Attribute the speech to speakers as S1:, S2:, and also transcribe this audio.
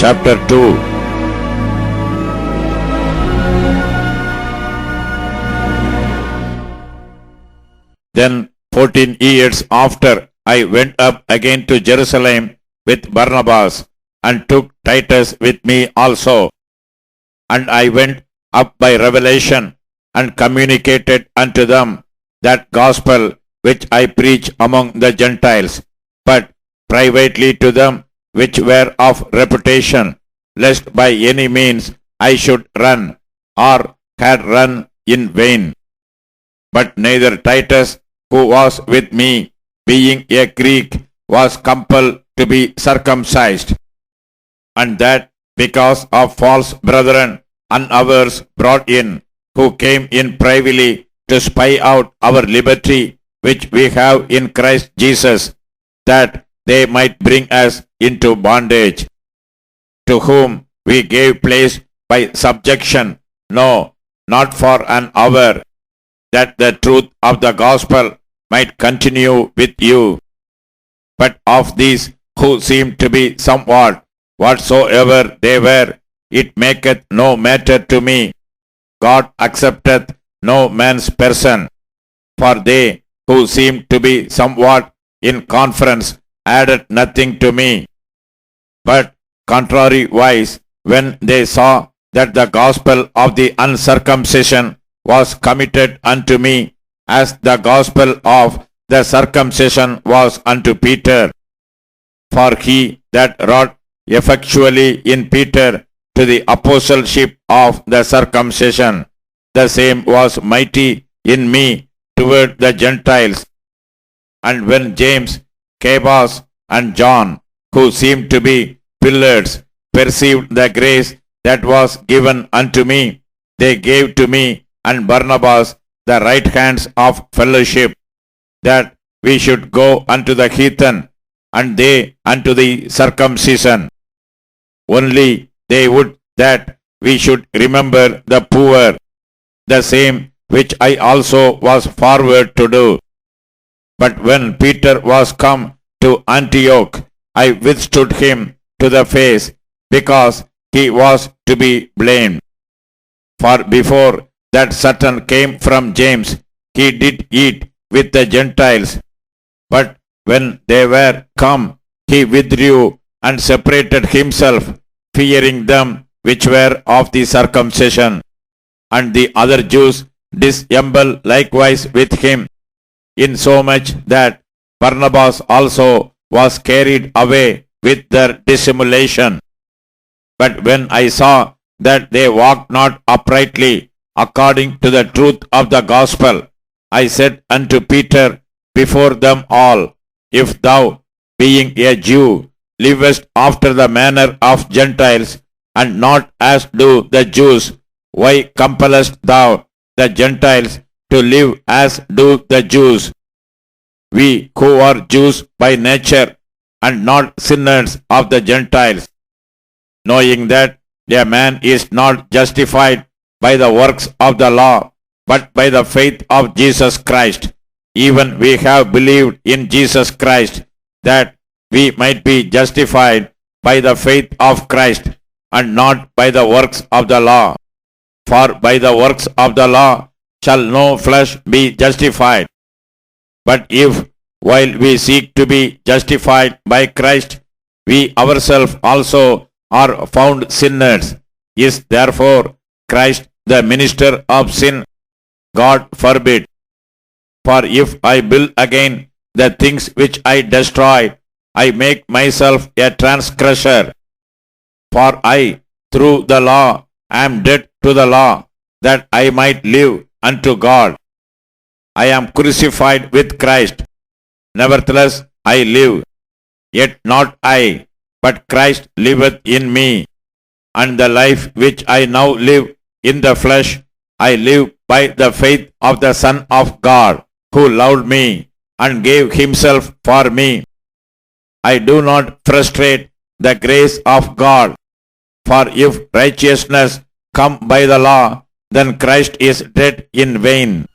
S1: chapter 2. Then 14 years after, I went up again to Jerusalem with Barnabas, and took Titus with me also. And I went up by revelation, and communicated unto them that gospel which I preach among the Gentiles, but privately to them which were of reputation, lest by any means I should run, or had run in vain. But neither Titus, who was with me, being a Greek, was compelled to be circumcised, and that because of false brethren unawares brought in, who came in privily to spy out our liberty which we have in Christ Jesus, that they might bring us into bondage, to whom we gave place by subjection, no, not for an hour, that the truth of the gospel might continue with you. But of these who seem to be somewhat, whatsoever they were, it maketh no matter to me. God accepteth no man's person. For they who seem to be somewhat in conference added nothing to me. But contrariwise, when they saw that the gospel of the uncircumcision was committed unto me, as the gospel of the circumcision was unto Peter, for he that wrought effectually in Peter to the apostleship of the circumcision, the same was mighty in me toward the Gentiles. And when James, Cephas, and John, who seemed to be pillars, perceived the grace that was given unto me, they gave to me and Barnabas the right hands of fellowship, that we should go unto the heathen, and they unto the circumcision. Only they would that we should remember the poor, the same which I also was forward to do. But when Peter was come to Antioch, I withstood him to the face, because he was to be blamed. For before that Satan came from James, he did eat with the Gentiles. But when they were come, he withdrew and separated himself, fearing them which were of the circumcision. And the other Jews dissembled likewise with him, insomuch that Barnabas also was carried away with their dissimulation. But when I saw that they walked not uprightly according to the truth of the gospel, I said unto Peter before them all, If thou, being a Jew, livest after the manner of Gentiles, and not as do the Jews, why compellest thou the Gentiles to live as do the Jews? We who are Jews by nature, and not sinners of the Gentiles, knowing that a man is not justified by the works of the law, but by the faith of Jesus Christ. Even we have believed in Jesus Christ, that we might be justified by the faith of Christ, and not by the works of the law. For by the works of the law shall no flesh be justified. But if, while we seek to be justified by Christ, we ourselves also are found sinners, is therefore Christ the minister of sin? God forbid. For if I build again the things which I destroyed, I make myself a transgressor. For I, through the law, am dead to the law, that I might live unto God. I am crucified with Christ. Nevertheless I live, yet not I, but Christ liveth in me. And the life which I now live in the flesh, I live by the faith of the Son of God, who loved me and gave himself for me. I do not frustrate the grace of God. For if righteousness come by the law, then Christ is dead in vain.